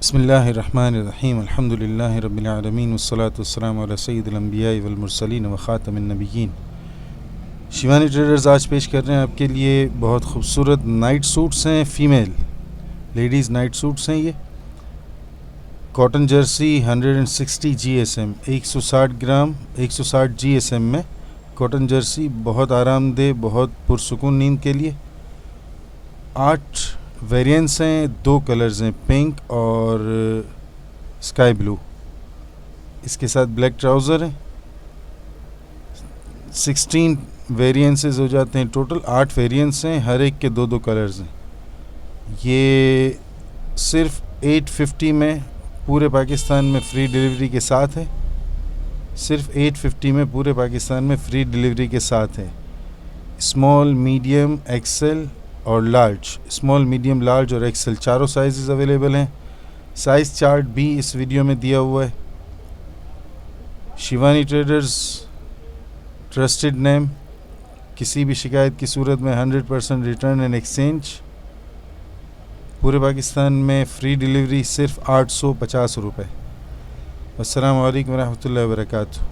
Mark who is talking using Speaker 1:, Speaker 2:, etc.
Speaker 1: बिस्मिल्लाहिर्रहमानिर्रहीम अल्हम्दुलिल्लाहि रब्बिल आलमीन वस्सलातु वस्सलामु अला सय्यिदिल अंबिया'i वल मुरसलीन व खातमिन नबिय्यीन। शिवानी ट्रेडर्स आज पेश कर रहे हैं आपके लिए बहुत खूबसूरत नाइट सूट्स हैं, फ़ीमेल लेडीज़ नाइट सूट्स हैं। ये कॉटन जर्सी 160 GSM 160 ग्राम 160 GSM में कॉटन जर्सी बहुत आरामदेह, बहुत पुरसुकून नींद के लिए। 8 वेरिएंट्स हैं, 2 कलर्स हैं, पिंक और स्काई ब्लू। इसके साथ ब्लैक ट्राउज़र हैं। 16 वेरिएंट्स हो जाते हैं टोटल। 8 वेरिएंट्स हैं, हर एक के 2-2 कलर्स हैं। ये सिर्फ 850 में पूरे पाकिस्तान में फ्री डिलीवरी के साथ है। सिर्फ 850 में पूरे पाकिस्तान में फ्री डिलीवरी के साथ है। स्मॉल, मीडियम, एक्सेल और लार्ज। स्मॉल, मीडियम, लार्ज और एक्सेल चारों साइज़ अवेलेबल हैं। साइज़ चार्ट भी इस वीडियो में दिया हुआ है। Shivani traders trusted name. किसी भी शिकायत की सूरत में 100% रिटर्न एंड एक्सचेंज। पूरे पाकिस्तान में फ्री डिलीवरी सिर्फ 850 रुपये। अस्सलामु अलैकुम व रहमतुल्लाहि व बरकातुहू।